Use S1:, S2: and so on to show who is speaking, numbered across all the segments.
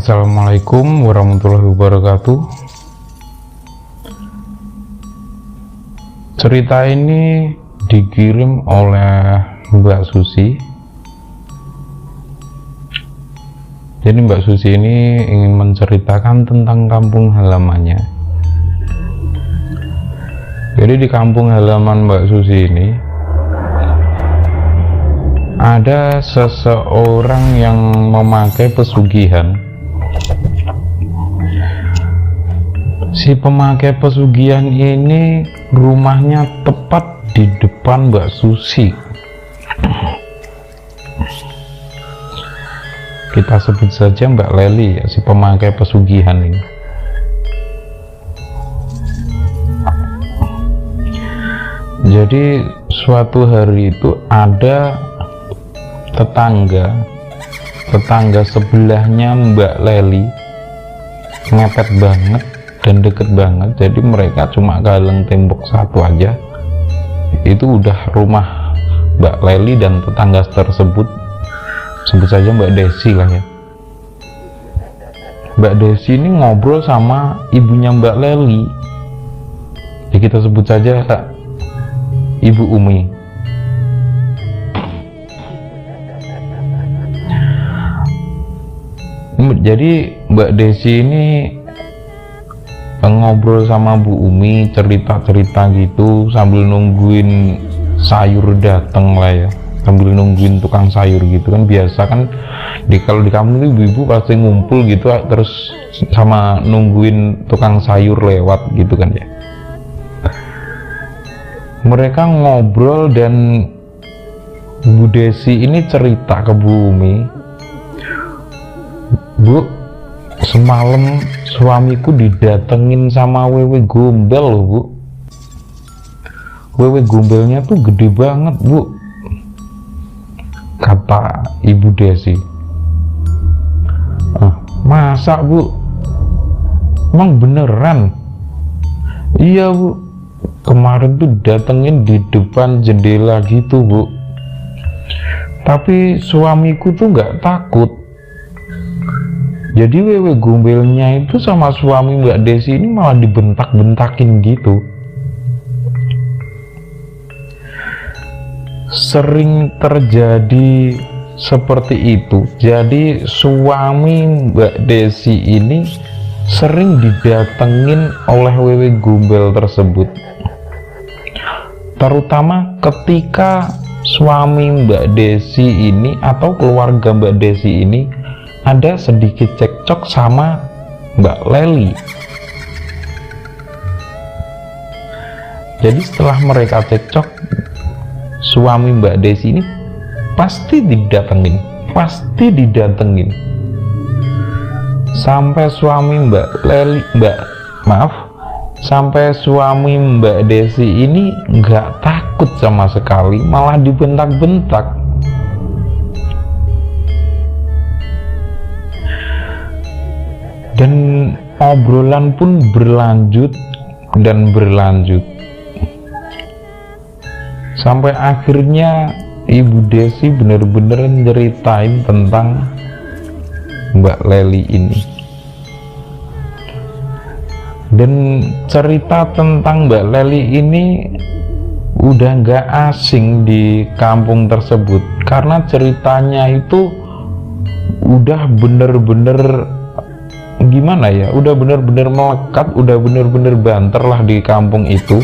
S1: Assalamualaikum warahmatullahi wabarakatuh. Cerita ini dikirim oleh Mbak Susi. Jadi Mbak Susi ini ingin menceritakan tentang kampung halamannya. Jadi di kampung halaman Mbak Susi ini ada seseorang yang memakai pesugihan. Si pemakai pesugihan ini rumahnya tepat di depan Mbak Susi. Kita sebut saja Mbak Leli, ya, si pemakai pesugihan ini. Jadi suatu hari itu ada tetangga sebelahnya Mbak Leli, mepet banget dan deket banget. Jadi mereka cuma galeng tembok satu aja, itu udah rumah Mbak Leli dan tetangga tersebut. Sebut saja Mbak Desi lah ya. Mbak Desi ini ngobrol sama ibunya Mbak Leli, ya kita sebut saja Ibu Umi. Jadi Mbak Desi ini ngobrol sama Bu Umi, cerita-cerita gitu sambil nungguin sayur dateng lah ya, sambil nungguin tukang sayur gitu kan. Biasa kan kalau di kampung itu ibu-ibu pasti ngumpul gitu terus sama nungguin tukang sayur lewat gitu kan ya. Mereka ngobrol dan Bu Desi ini cerita ke Bu Umi, "Bu, semalam suamiku didatengin sama wewe gombel loh, Bu. Wewe gombelnya tuh gede banget, Bu," kata Ibu Desi. "Masa, Bu? Emang beneran?" "Iya, Bu. Kemarin tuh datengin di depan jendela gitu, Bu. Tapi suamiku tuh nggak takut. Jadi wewe gombelnya itu sama suami Mbak Desi ini malah dibentak-bentakin gitu. Sering terjadi seperti itu. Jadi suami Mbak Desi ini sering didatengin oleh wewe gombel tersebut. Terutama ketika suami Mbak Desi ini atau keluarga Mbak Desi ini ada sedikit cekcok sama Mbak Leli. Jadi setelah mereka cekcok, suami Mbak Desi ini pasti didatengin. Sampai suami sampai suami Mbak Desi ini nggak takut sama sekali, malah dibentak-bentak. Dan obrolan pun berlanjut sampai akhirnya Ibu Desi bener-bener nyeritain tentang Mbak Leli ini. Dan cerita tentang Mbak Leli ini udah nggak asing di kampung tersebut, karena ceritanya itu udah bener-bener gimana ya, udah bener-bener melekat, udah bener-bener banter lah di kampung itu.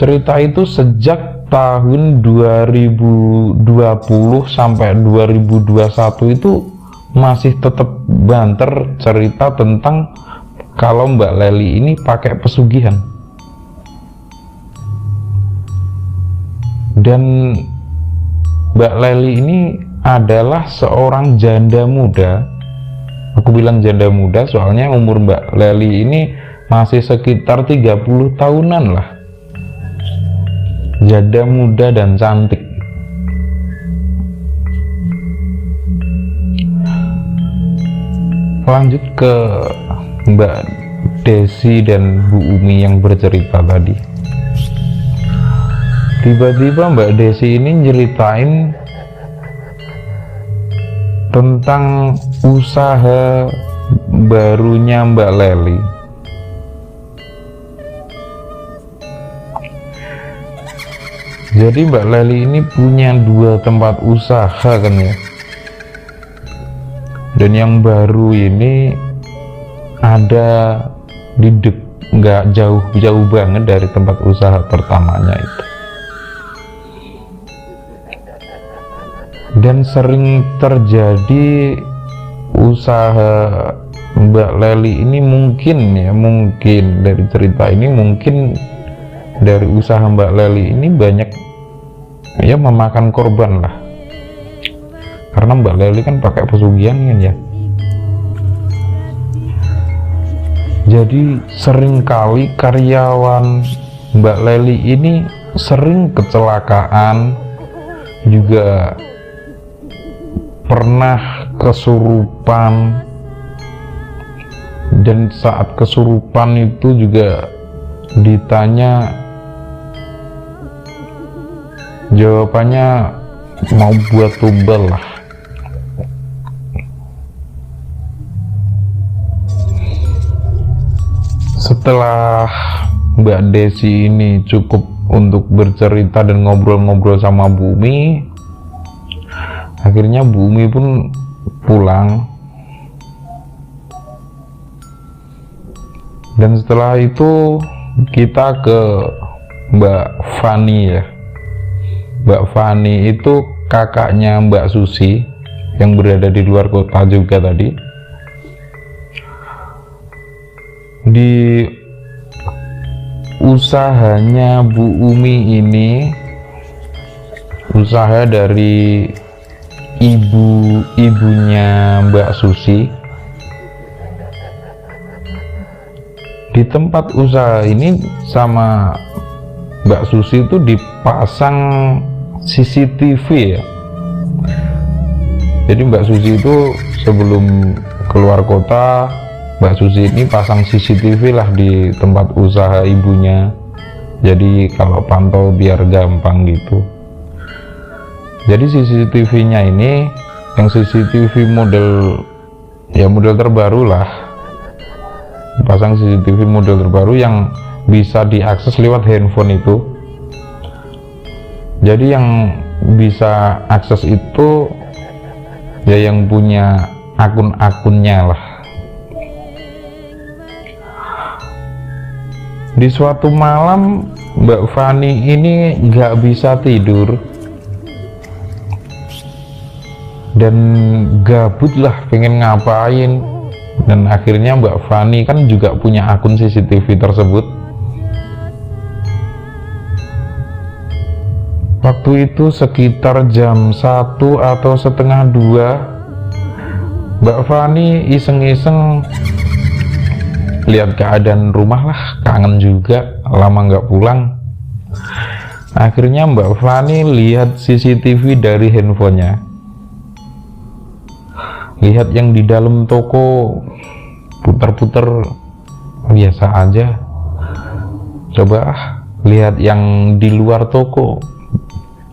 S1: Cerita itu sejak tahun 2020 sampai 2021 itu masih tetap banter cerita tentang kalau Mbak Leli ini pakai pesugihan. Dan Mbak Leli ini adalah seorang janda muda. Aku bilang janda muda soalnya umur Mbak Leli ini masih sekitar 30 tahunan lah. Janda muda dan cantik. Lanjut ke Mbak Desi dan Bu Umi yang bercerita tadi. Tiba-tiba Mbak Desi ini nyeritain tentang usaha barunya Mbak Lely. Jadi Mbak Lely ini punya 2 tempat usaha kan ya, dan yang baru ini ada di nggak jauh banget dari tempat usaha pertamanya itu. Dan sering terjadi usaha Mbak Lely ini mungkin dari cerita ini mungkin dari usaha Mbak Lely ini banyak ya memakan korban lah, karena Mbak Lely kan pakai pesugihan kan ya. Jadi seringkali karyawan Mbak Lely ini sering kecelakaan, juga pernah kesurupan, dan saat kesurupan itu juga ditanya, jawabannya mau buat tumbal lah. Setelah Mbak Desi ini cukup untuk bercerita dan ngobrol-ngobrol sama Bumi, akhirnya Bumi pun pulang. Dan setelah itu kita ke Mbak Fani ya. Mbak Fani itu kakaknya Mbak Susi yang berada di luar kota juga tadi. Di usahanya Bu Umi ini, usaha dari ibunya Mbak Susi, di tempat usaha ini sama Mbak Susi itu dipasang CCTV ya. Jadi Mbak Susi itu sebelum keluar kota, Mbak Susi ini pasang CCTV lah di tempat usaha ibunya. Jadi kalau pantau biar gampang gitu. Jadi CCTV-nya ini yang CCTV model terbaru lah. Pasang CCTV model terbaru yang bisa diakses lewat handphone itu. Jadi yang bisa akses itu ya yang punya akun-akunnya lah. Di suatu malam Mbak Fani ini nggak bisa tidur dan gabut lah, pengen ngapain. Dan akhirnya Mbak Fani kan juga punya akun CCTV tersebut. Waktu itu sekitar jam 1 atau setengah 2, Mbak Fani iseng-iseng lihat keadaan rumah lah, kangen juga lama nggak pulang. Akhirnya Mbak Fani lihat CCTV dari handphonenya, lihat yang di dalam toko putar-putar biasa aja. Coba lihat yang di luar toko,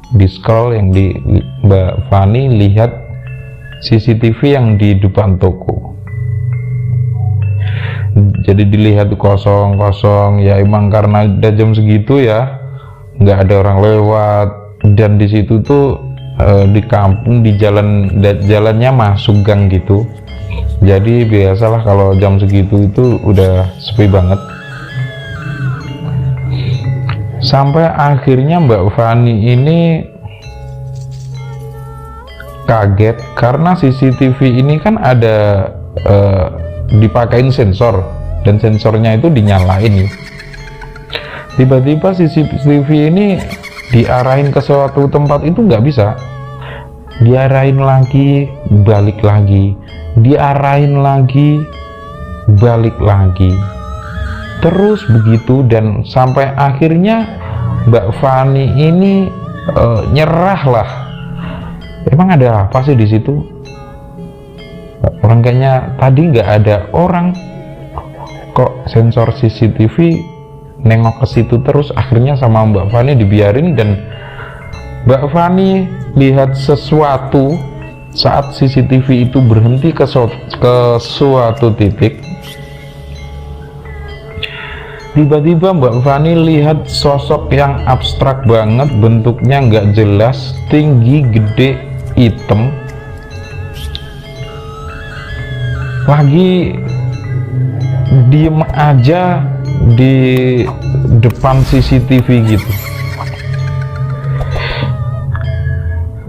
S1: di scroll yang di Mbak Fani lihat CCTV yang di depan toko. Jadi dilihat kosong-kosong ya, emang karena udah jam segitu ya nggak ada orang lewat, dan di situ tuh di kampung di jalannya masuk gang gitu. Jadi biasalah kalau jam segitu itu udah sepi banget. Sampai akhirnya Mbak Fani ini kaget karena CCTV ini kan ada dipakein sensor, dan sensornya itu dinyalain. Tiba-tiba CCTV ini diarahin ke suatu tempat itu nggak bisa, diarahin lagi, balik lagi, diarahin lagi, balik lagi, terus begitu. Dan sampai akhirnya Mbak Fani ini nyerah lah. Emang ada apa sih di situ? Orang kayaknya tadi nggak ada orang, kok sensor CCTV nengok ke situ terus. Akhirnya sama Mbak Fani dibiarin, dan Mbak Fani lihat sesuatu saat CCTV itu berhenti ke suatu titik, tiba-tiba Mbak Fani lihat sosok yang abstrak banget, bentuknya nggak jelas, tinggi, gede, hitam, lagi diem aja di depan CCTV gitu.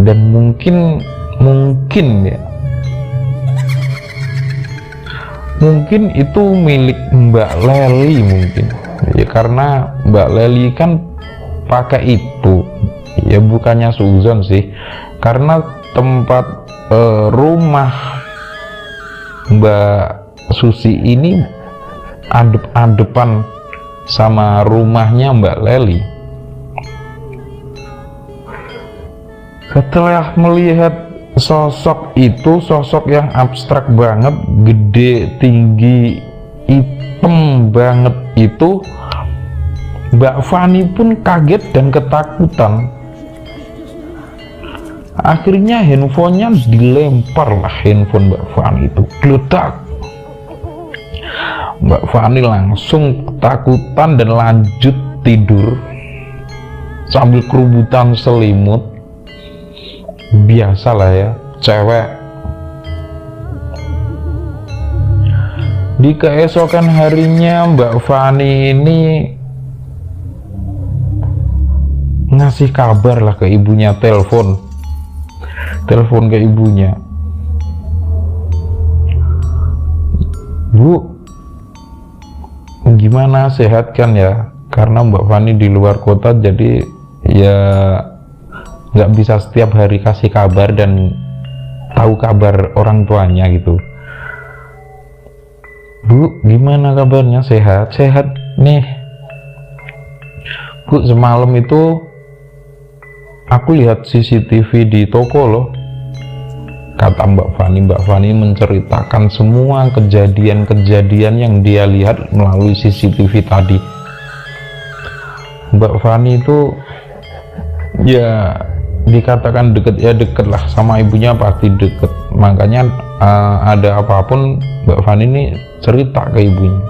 S1: Dan mungkin itu milik Mbak Leli mungkin ya, karena Mbak Leli kan pakai itu ya, bukannya suzon sih, karena tempat rumah Mbak Susi ini adep-adepan sama rumahnya Mbak Leli. Setelah melihat sosok itu, sosok yang abstrak banget, gede, tinggi, hitam banget itu, Mbak Fani pun kaget dan ketakutan. Akhirnya handphonenya dilempar lah, handphone Mbak Fani itu geledak. Mbak Fani langsung ketakutan dan lanjut tidur sambil kerubutan selimut. Biasalah ya, cewek. Di keesokan harinya Mbak Fani ini ngasih kabar lah ke ibunya, telepon ke ibunya, Bu, gimana, sehat kan ya? Karena Mbak Fani di luar kota, jadi ya nggak bisa setiap hari kasih kabar dan tahu kabar orang tuanya gitu. Bu, gimana kabarnya? Sehat nih Bu, semalam itu aku lihat CCTV di toko loh, kata Mbak Fani menceritakan semua kejadian-kejadian yang dia lihat melalui CCTV tadi. Mbak Fani itu ya dikatakan deket, ya deket lah sama ibunya, pasti deket. Makanya ada apapun Mbak Fani ini cerita ke ibunya.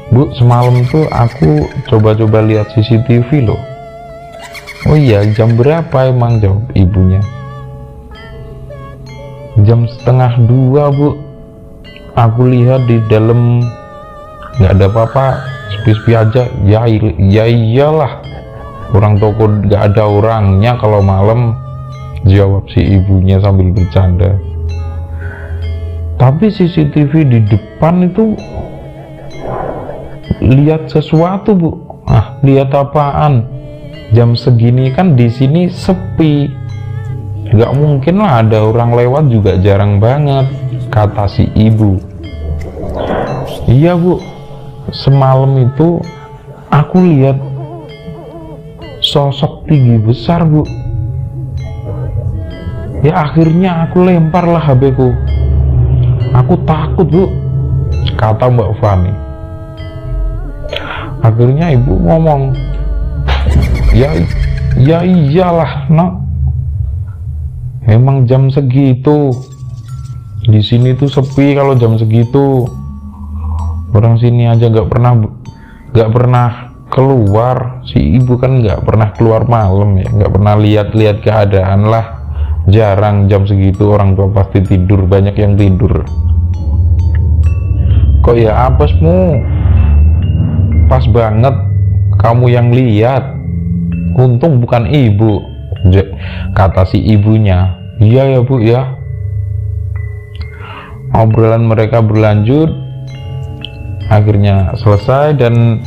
S1: Bu, semalam tuh aku coba-coba lihat CCTV loh. Oh iya, jam berapa emang? Jawab ibunya. Jam 1:30 Bu, aku lihat di dalam nggak ada apa-apa, sepi-sepi aja. Ya iyalah, orang toko nggak ada orangnya kalau malam, jawab si ibunya sambil bercanda. Tapi CCTV di depan itu lihat sesuatu Bu. Ah, lihat apaan? Jam segini kan di sini sepi, nggak mungkin lah ada orang lewat, juga jarang banget, kata si ibu. Iya Bu, semalam itu aku lihat sosok tinggi besar Bu. Ya akhirnya aku lempar lah HP ku. Aku takut Bu, kata Mbak Fani. Akhirnya ibu ngomong, ya iyalah Nak, emang jam segitu di sini tuh sepi kalau jam segitu. Orang sini aja nggak pernah keluar. Si ibu kan nggak pernah keluar malam ya, nggak pernah lihat keadaan lah. Jarang jam segitu, orang tua pasti tidur, banyak yang tidur. Kok ya apesmu? Pas banget kamu yang lihat. Untung bukan ibu, kata si ibunya. Iya ya Bu ya. Obrolan mereka berlanjut, akhirnya selesai, dan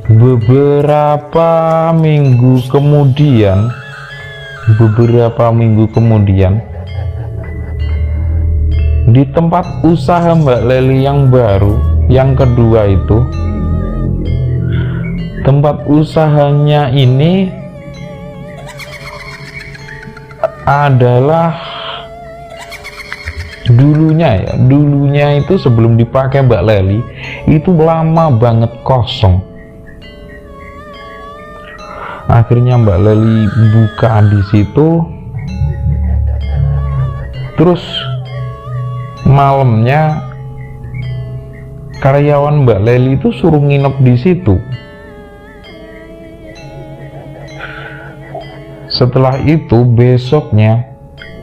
S1: beberapa minggu kemudian di tempat usaha Mbak Leli yang baru, yang kedua itu, tempat usahanya ini adalah dulunya itu sebelum dipakai Mbak Leli itu lama banget kosong. Akhirnya Mbak Leli buka di situ, Terus malamnya karyawan Mbak Leli itu suruh nginep di situ. Setelah itu besoknya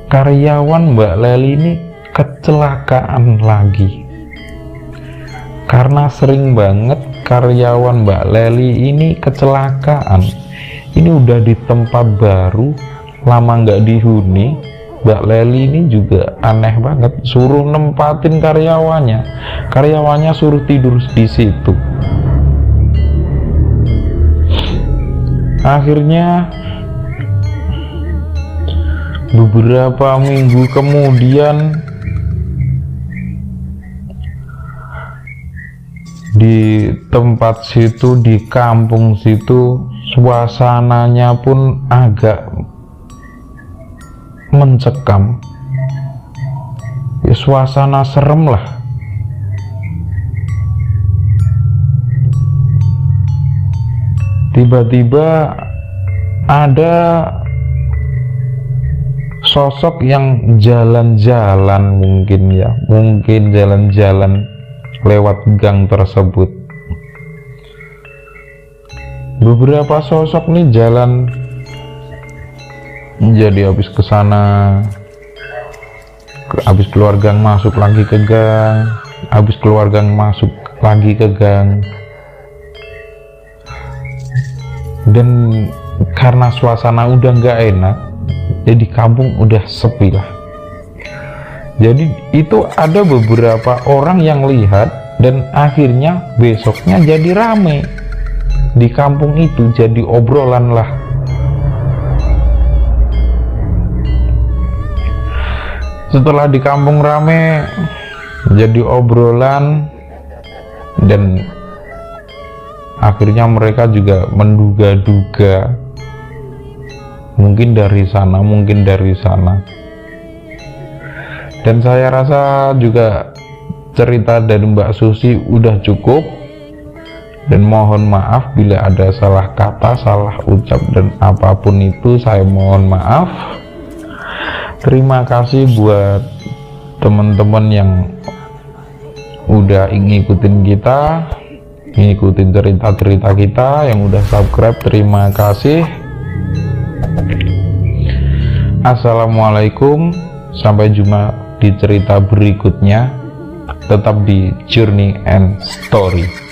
S1: karyawan Mbak Leli ini kecelakaan lagi. Karena sering banget karyawan Mbak Leli ini kecelakaan. Ini udah di tempat baru, lama nggak dihuni. Mbak Leli ini juga aneh banget, suruh nempatin karyawannya suruh tidur di situ. Akhirnya beberapa minggu kemudian di tempat situ, di kampung situ, suasananya pun agak mencekam ya, suasana serem lah. Tiba-tiba ada sosok yang jalan-jalan, mungkin jalan-jalan lewat gang tersebut. Beberapa sosok nih jalan, jadi habis ke sana, habis keluar gang masuk lagi ke gang, habis keluar gang masuk lagi ke gang. Dan karena suasana udah nggak enak, jadi kampung udah sepi lah. Jadi itu ada beberapa orang yang lihat, dan akhirnya besoknya jadi rame di kampung itu, jadi obrolan lah. Setelah di kampung rame, jadi obrolan, dan akhirnya mereka juga menduga-duga, mungkin dari sana, mungkin dari sana. Dan saya rasa juga cerita dari Mbak Susi udah cukup, dan mohon maaf bila ada salah kata, salah ucap, dan apapun itu saya mohon maaf. Terima kasih buat teman-teman yang udah ngikutin kita, ngikutin cerita-cerita kita, yang udah subscribe, terima kasih. Assalamualaikum, sampai jumpa di cerita berikutnya. Tetap di Journey and Story.